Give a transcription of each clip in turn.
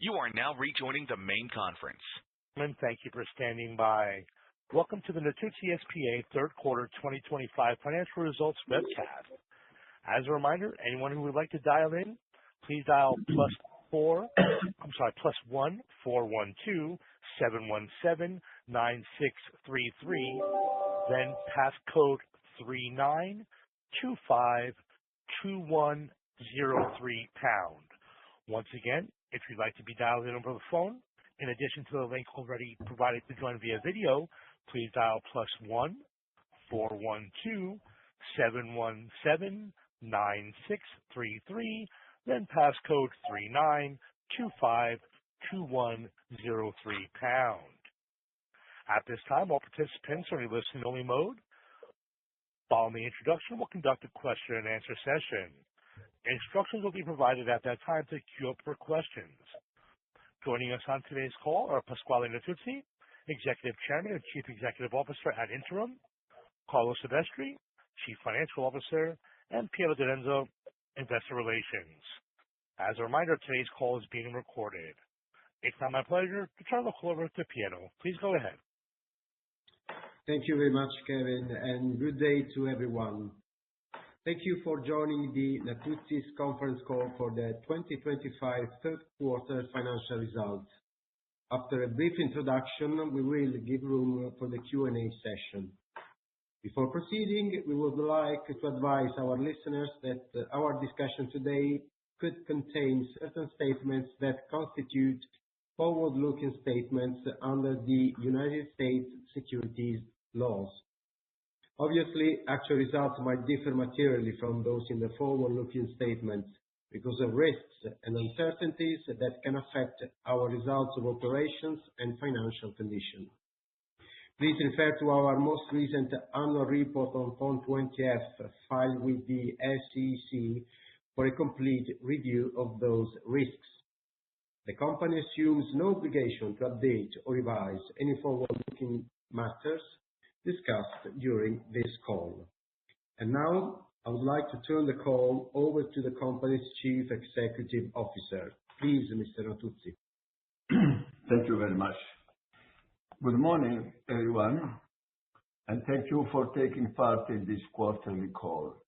You are now rejoining the main conference. Thank you for standing by. Welcome to the Natuzzi SpA third quarter 2025 financial results webcast. As a reminder, anyone who would like to dial in, please dial +1 412 717 9633, then passcode 39252103 pound. Once again, if you'd like to be dialed in over the phone, in addition to the link already provided to join via video, please dial +1 412 717 9633, then passcode 39252103 pound. At this time, all participants are in listen-only mode. Following the introduction, we'll conduct a question-and-answer session. Instructions will be provided at that time to queue up for questions. Joining us on today's call are Pasquale Natuzzi, Executive Chairman and Chief Executive Officer ad interim, Carlo Silvestri, Chief Financial Officer, and Piero Direnzo, Investor Relations. As a reminder, today's call is being recorded. It's now my pleasure to turn the call over to Piero. Please go ahead. Thank you very much, Kevin, and good day to everyone. Thank you for joining the Natuzzi's conference call for the 2025 third quarter financial results. After a brief introduction, we will give room for the Q&A session. Before proceeding, we would like to advise our listeners that our discussion today could contain certain statements that constitute forward-looking statements under the United States securities laws. Obviously, actual results might differ materially from those in the forward-looking statements because of risks and uncertainties that can affect our results of operations and financial condition. Please refer to our most recent annual report on Form 20-F filed with the SEC for a complete review of those risks. The company assumes no obligation to update or revise any forward-looking matters discussed during this call. And now, I would like to turn the call over to the company's Chief Executive Officer. Please, Mr. Natuzzi. Thank you very much. Good morning, everyone, and thank you for taking part in this quarterly call.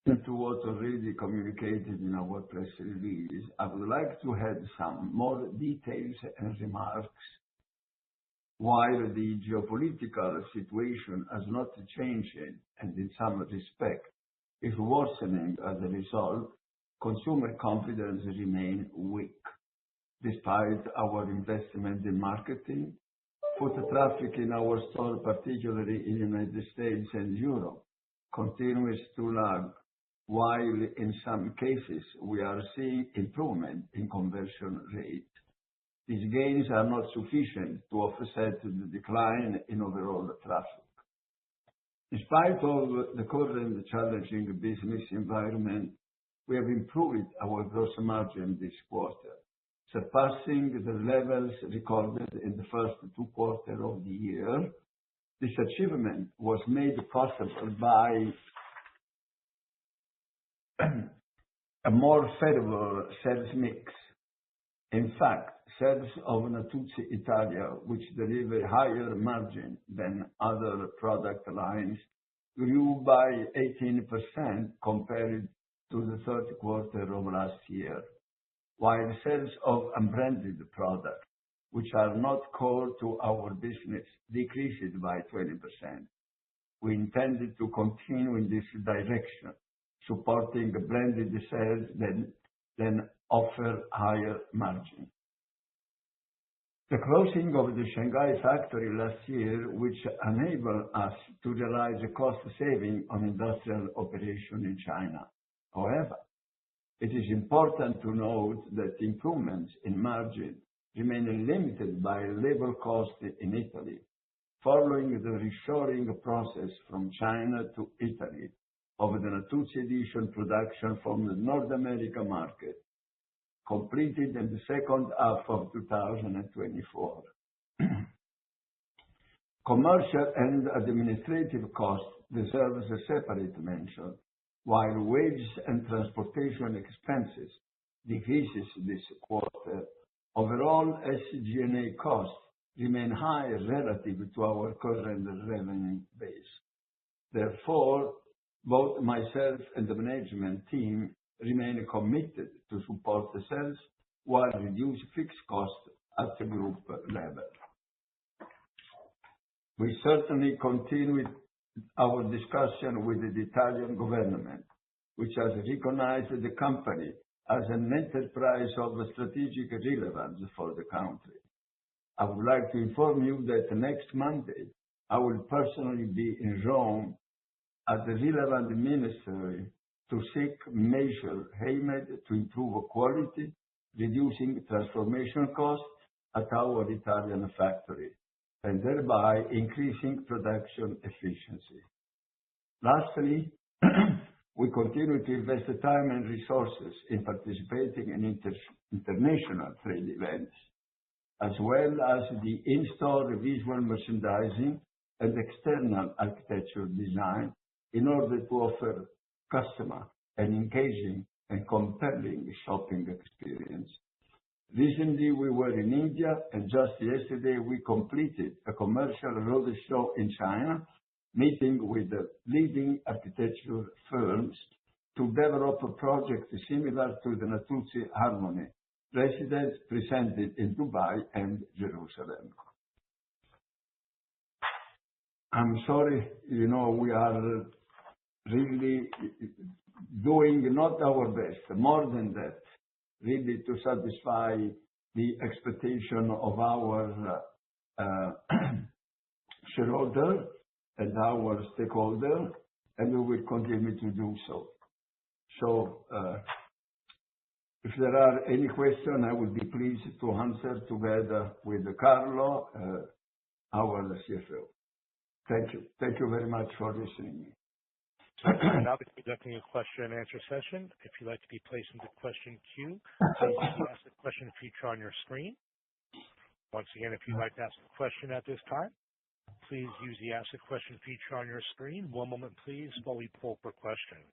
To what already communicated in our press release, I would like to add some more details and remarks. While the geopolitical situation has not changed and in some respect is worsening as a result, consumer confidence remains weak. Despite our investment in marketing, foot traffic in our store, particularly in the United States and Europe, continues to lag, while in some cases we are seeing improvement in conversion rate. These gains are not sufficient to offset the decline in overall traffic. In spite of the current challenging business environment, we have improved our gross margin this quarter, surpassing the levels recorded in the first two quarters of the year. This achievement was made possible by a more favorable sales mix. In fact, sales of Natuzzi Italia, which deliver higher margin than other product lines, grew by 18% compared to the third quarter of last year, while sales of unbranded products, which are not core to our business, decreased by 20%. We intended to continue in this direction, supporting blended sales that offer higher margin. The closing of the Shanghai factory last year, which enabled us to realize a cost saving on industrial operation in China. However, it is important to note that improvements in margin remain limited by labor cost in Italy, following the reshoring process from China to Italy of the Natuzzi Edition production from the North America market, completed in the second half of 2024. Commercial and administrative costs deserve a separate mention, while wages and transportation expenses decreases this quarter, overall SG&A costs remain high relative to our current revenue base. Therefore, both myself and the management team remain committed to support the sales while reduce fixed costs at the group level. We certainly continue our discussion with the Italian government, which has recognized the company as an enterprise of strategic relevance for the country. I would like to inform you that next Monday, I will personally be in Rome at the relevant ministry to seek measures aimed to improve quality, reducing transformation costs at our Italian factory, and thereby increasing production efficiency. Lastly, we continue to invest time and resources in participating in international trade events, as well as the in-store visual merchandising and external architecture design in order to offer customer an engaging and compelling shopping experience. Recently, we were in India, and just yesterday we completed a commercial roadshow in China, meeting with the leading architecture firms to develop a project similar to the Natuzzi Harmony residence presented in Dubai and Jerusalem. I'm sorry, we are really doing not our best, more than that, really to satisfy the expectation of our shareholder and our stakeholder, and we will continue to do so. So, if there are any questions, I would be pleased to answer together with Carlo, our CFO. Thank you. Thank you very much for listening. Now we're conducting a question and answer session. If you'd like to be placed into question queue, please ask the question feature on your screen. Once again, if you'd like to ask a question at this time, please use the ask a question feature on your screen. One moment, please, while we pull for questions.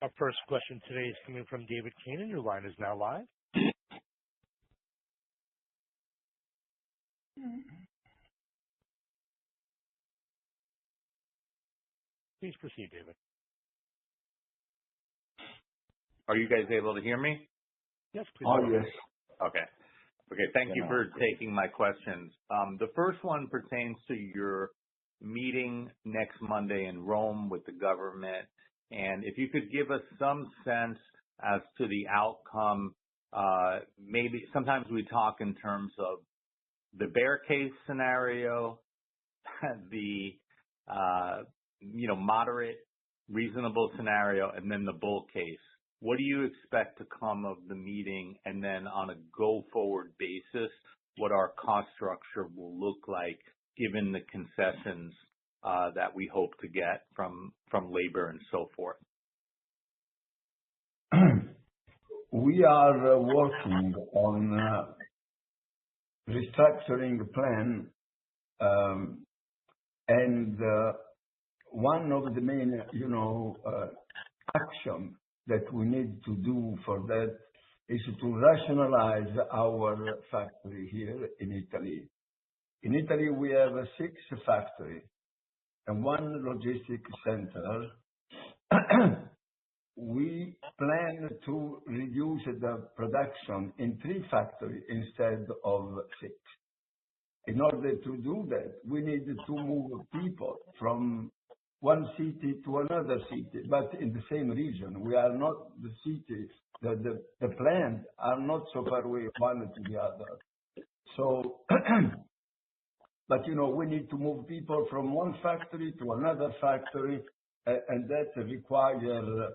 Our first question today is coming from David Kanen. Your line is now live. Please proceed, David. Are you guys able to hear me? Yes, please. Oh, yes. Okay. Thank you for taking my questions. The first one pertains to your meeting next Monday in Rome with the government. And if you could give us some sense as to the outcome, maybe sometimes we talk in terms of the bear case scenario, the moderate, reasonable scenario, and then the bull case. What do you expect to come of the meeting? And then on a go-forward basis, what our cost structure will look like given the concessions that we hope to get from labor and so forth? We are working on a restructuring plan, and one of the main, action that we need to do for that is to rationalize our factory here in Italy. In Italy, we have 6 factories and 1 logistic center. We plan to reduce the production in 3 factories instead of 6. In order to do that, we need to move people from one city to another city, but in the same region. We are not the city, the plants are not so far away one to the other. So, but we need to move people from one factory to another factory, and that requires,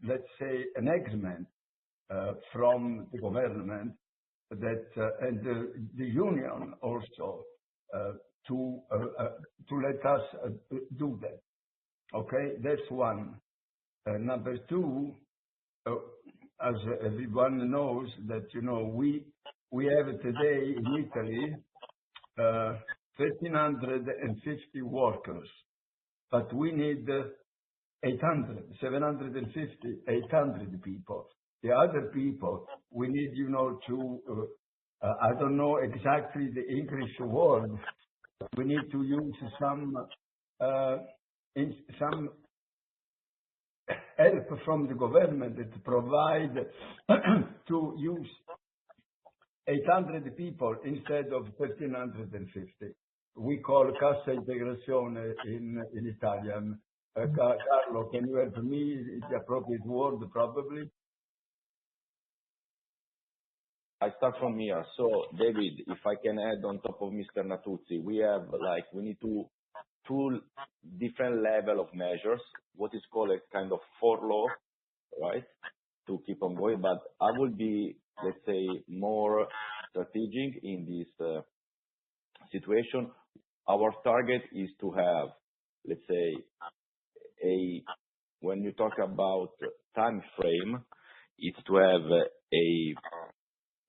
let's say, an agreement from the government that and the union also to let us do that. Okay, that's one. Number 2, as everyone knows, that we have today in Italy 1,350 workers, but we need 800, 750, 800 people. The other people, we need, I don't know exactly the English word. We need to use some help from the government to provide to use 800 people instead of 1,350. We call cassa integrazione in Italian. Carlo, can you help me? It's the appropriate word, probably. I start from here. So, David, if I can add on top of Mr. Natuzzi, we need two different level of measures, what is called a kind of furlough, right, to keep on going. But I will be, let's say, more strategic in this situation. Our target is to have, let's say, when you talk about time frame, it's to have a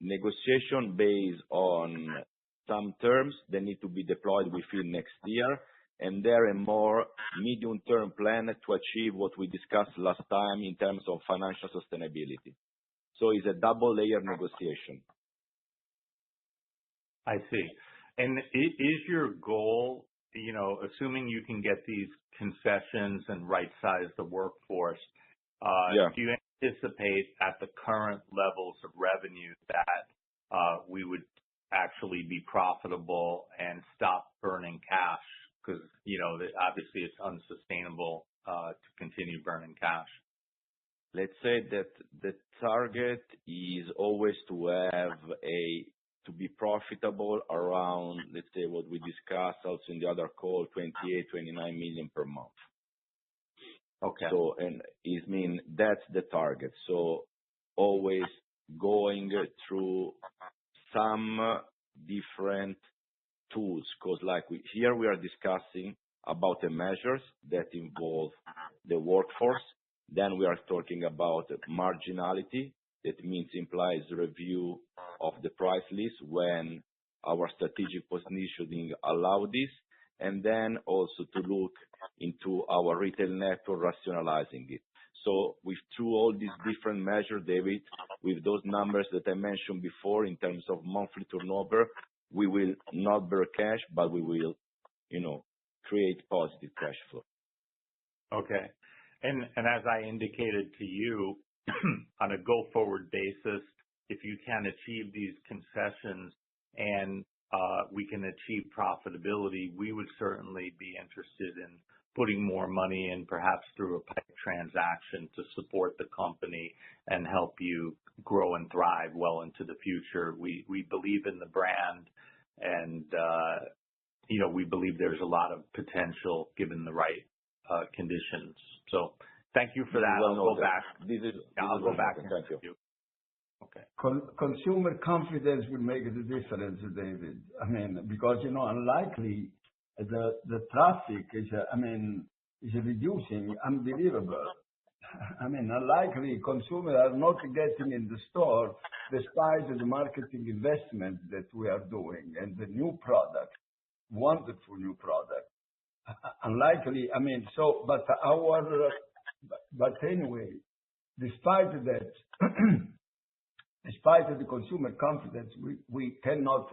negotiation based on some terms that need to be deployed within next year, and there a more medium-term plan to achieve what we discussed last time in terms of financial sustainability. So it's a double-layer negotiation. I see. And is your goal, assuming you can get these concessions and right-size the workforce, do you anticipate at the current levels of revenue that we would actually be profitable and stop burning cash? Because, obviously it's unsustainable to continue burning cash. Let's say that the target is always to be profitable around, let's say, what we discussed also in the other call, 28, 29 million per month. Okay. So, and it means that's the target. So always going through some different tools, because here we are discussing about the measures that involve the workforce. Then we are talking about marginality. That means implies review of the price list when our strategic positioning allow this, and then also to look into our retail network, rationalizing it. So through all these different measures, David, with those numbers that I mentioned before in terms of monthly turnover, we will not burn cash, but we will, create positive cash flow. Okay. And as I indicated to you, on a go-forward basis, if you can achieve these concessions and we can achieve profitability, we would certainly be interested in putting more money in, perhaps through a PIPE transaction to support the company and help you grow and thrive well into the future. We believe in the brand, and we believe there's a lot of potential given the right conditions. So thank you for that. I'll go back. I'll go back. Thank you. Okay. Consumer confidence will make the difference, David. Because, unlikely the traffic is reducing, unbelievable. Unlikely consumers are not getting in the store despite the marketing investment that we are doing and the new product, wonderful new product. Unlikely, but anyway, despite that, despite the consumer confidence, we cannot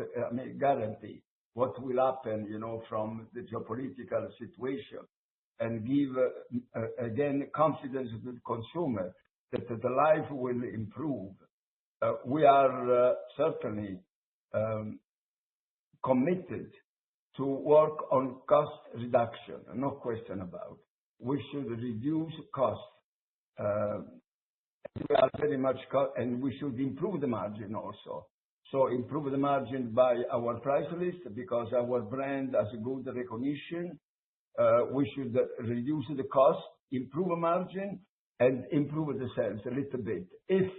guarantee what will happen, from the geopolitical situation, and give again confidence to the consumer that the life will improve. We are certainly committed to work on cost reduction, no question about. We should reduce costs. We are very much, and we should improve the margin also. So improve the margin by our price list, because our brand has a good recognition. We should reduce the cost, improve the margin, and improve the sales a little bit. If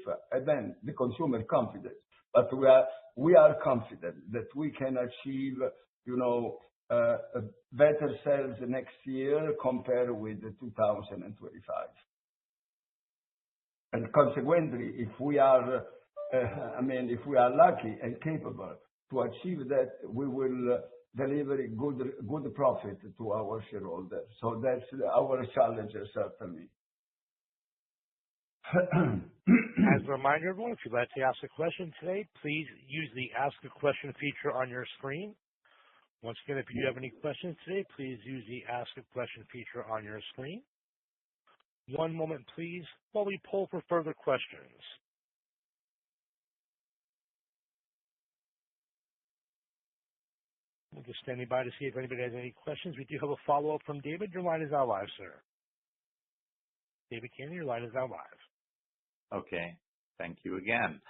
then the consumer confidence, but we are confident that we can achieve, better sales next year compared with 2025. And consequently, if we are, if we are lucky and capable to achieve that, we will deliver good profit to our shareholders. So that's our challenge, certainly. As a reminder, everyone, if you'd like to ask a question today, please use the Ask a Question feature on your screen. Once again, if you have any questions today, please use the Ask a Question feature on your screen. One moment, please, while we poll for further questions. We're just standing by to see if anybody has any questions. We do have a follow-up from David. Your line is now live, sir. David Cannon, your line is now live. Okay. Thank you again.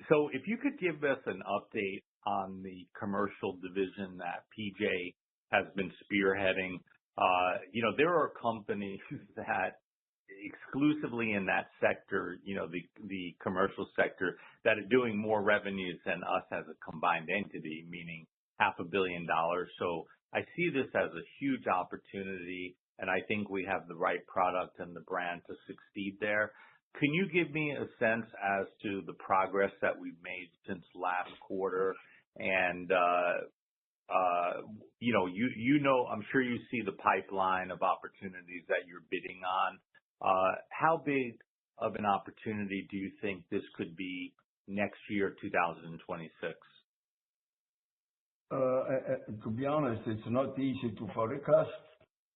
So if you could give us an update on the commercial division that PJ has been spearheading. There are companies that exclusively in that sector, the commercial sector, that are doing more revenues than us as a combined entity, meaning $500 million. So I see this as a huge opportunity, and I think we have the right product and the brand to succeed there. Can you give me a sense as to the progress that we've made since last quarter? And, I'm sure you see the pipeline of opportunities that you're bidding on. How big of an opportunity do you think this could be next year, 2026? To be honest, it's not easy to forecast,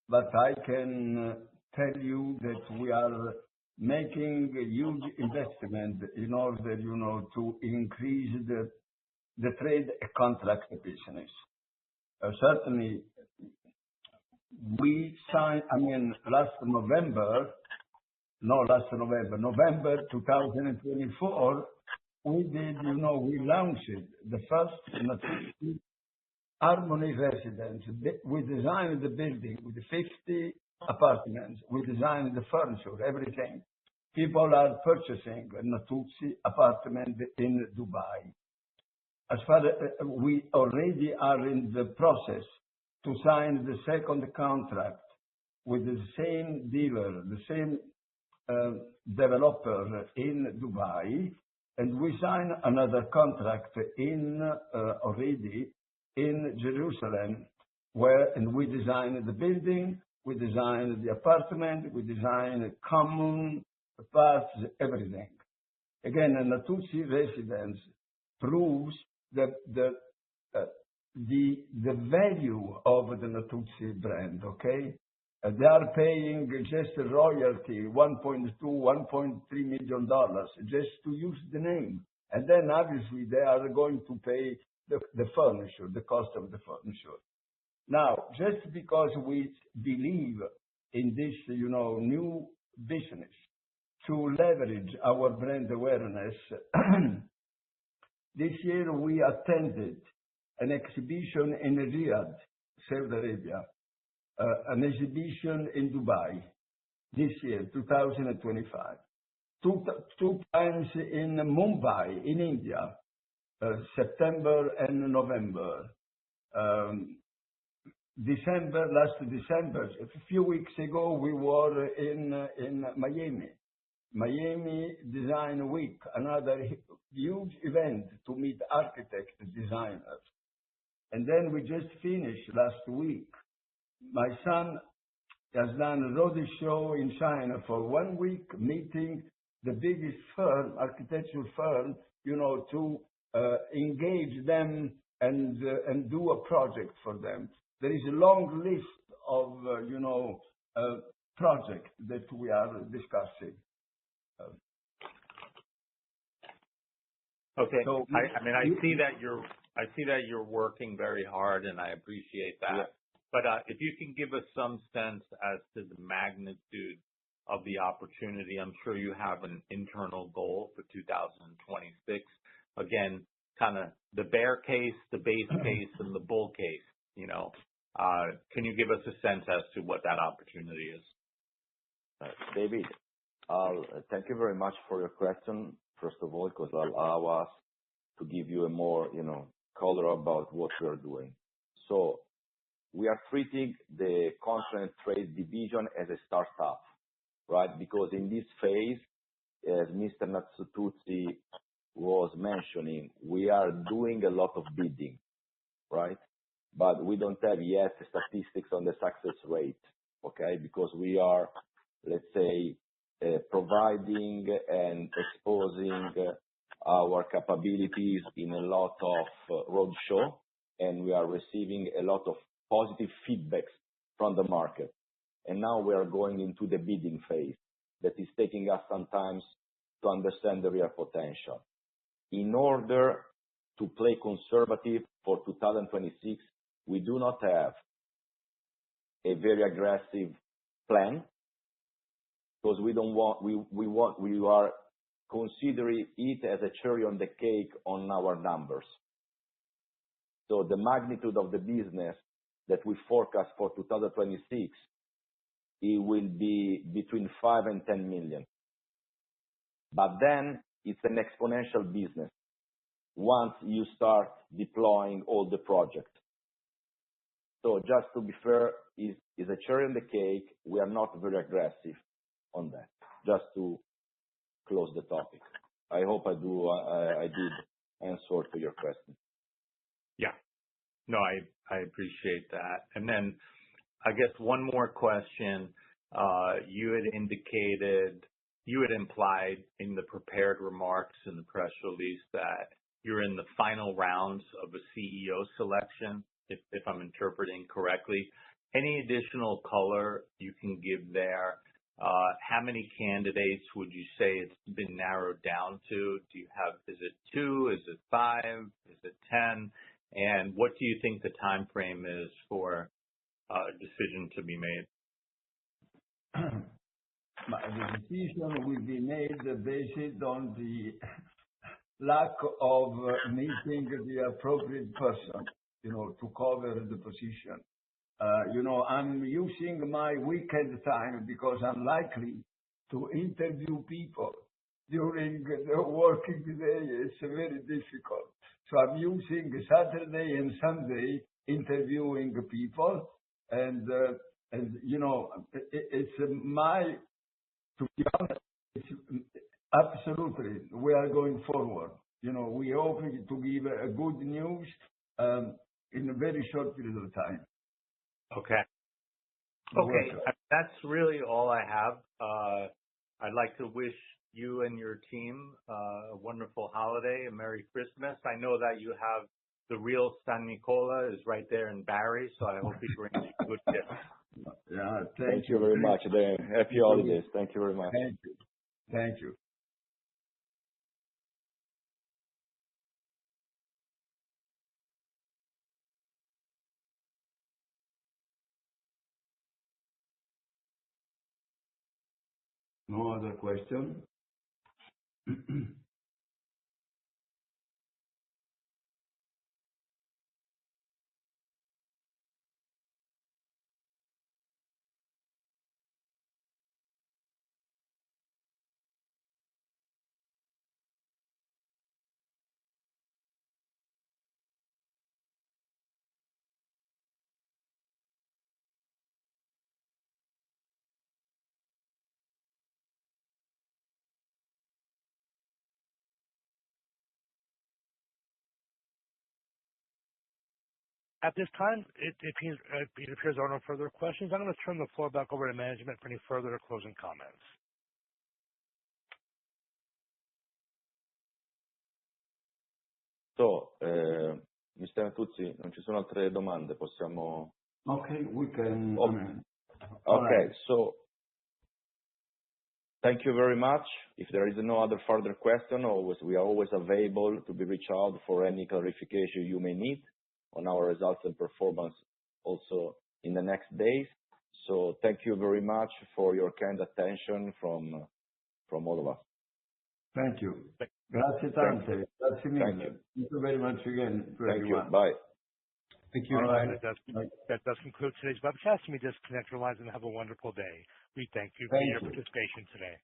but I can tell you that we are making a huge investment in order, to increase the trade contract business. Certainly, we signed, November 2024, we launched the first Natuzzi Harmony residence. We designed the building with 50 apartments. We designed the furniture, everything. People are purchasing a Natuzzi apartment in Dubai. As far as we already are in the process to sign the second contract with the same dealer, the same developer in Dubai, and we sign another contract already in Jerusalem, and we design the building, we design the apartment, we design common parts, everything. Again, a Natuzzi residence proves that the value of the Natuzzi brand. Okay, they are paying just a royalty, $1.2, $1.3 million, just to use the name, and then obviously they are going to pay the furniture, the cost of the furniture. Now, just because we believe in this, new business to leverage our brand awareness, this year we attended an exhibition in Riyadh, Saudi Arabia, an exhibition in Dubai this year, 2025. Two times in Mumbai, in India, September and November. Last December, a few weeks ago, we were in Miami Design Week, another huge event to meet architects, designers. And then we just finished last week. My son has done a road show in China for 1 week, meeting the biggest firm, architectural firm, to engage them and do a project for them. There is a long list of, projects that we are discussing. Okay. So I see that you're working very hard, and I appreciate that. Yeah. But if you can give us some sense as to the magnitude of the opportunity, I'm sure you have an internal goal for 2026. Again, kind of the bear case, the base case, and the bull case. Can you give us a sense as to what that opportunity is? David, thank you very much for your question, first of all, because it'll allow us to give you a more, color about what we are doing. So we are treating the consular and trade division as a startup, right? Because in this phase, as Mr. Natuzzi was mentioning, we are doing a lot of bidding, right? but we don't have yet statistics on the success rate, okay? Because we are, let's say, providing and exposing our capabilities in a lot of roadshow, and we are receiving a lot of positive feedbacks from the market. And now we are going into the bidding phase that is taking us sometimes to understand the real potential. In order to play conservative for 2026, we do not have a very aggressive plan because we are considering it as a cherry on the cake on our numbers. So the magnitude of the business that we forecast for 2026, it will be between 5 and 10 million. But then it's an exponential business once you start deploying all the projects. So just to be fair, is a cherry on the cake. We are not very aggressive on that, just to close the topic. I hope I did answer to your question. Yeah. No, I appreciate that. And then I guess one more question. You had implied in the prepared remarks in the press release that you're in the final rounds of a CEO selection, if I'm interpreting correctly. Any additional color you can give there? How many candidates would you say it's been narrowed down to? Is it 2? Is it 5? Is it 10? And what do you think the time frame is for a decision to be made? The decision will be made based on the lack of meeting the appropriate person, to cover the position. I'm using my weekend time because I'm likely to interview people during the working day. It's very difficult. So I'm using Saturday and Sunday interviewing people, and it's to be honest, it's absolutely, we are going forward. We hope to give a good news in a very short period of time. Okay. That's really all I have. I'd like to wish you and your team a wonderful holiday, a Merry Christmas. I know that you have the real San Nicola is right there in Barry, so I hope he brings you good gifts. Yeah, thank you very much, Dan. Happy holidays. Thank you very much. Thank you. Thank you. No other question? At this time, it appears there are no further questions. I'm going to turn the floor back over to management for any further closing comments. So, Mr. Natuzzi, non ci sono altre domande, possiamo... Okay, we can... Okay, so thank you very much. If there is no other further question, we are always available to be reached out for any clarification you may need on our results and performance also in the next days. So thank you very much for your kind attention from all of us. Thank you. Grazie tante. Grazie mille. Thank you very much again to everyone. Thank you. Bye. Thank you. All right. That does conclude today's webcast. You may disconnect your lines and have a wonderful day. We thank you for your participation today.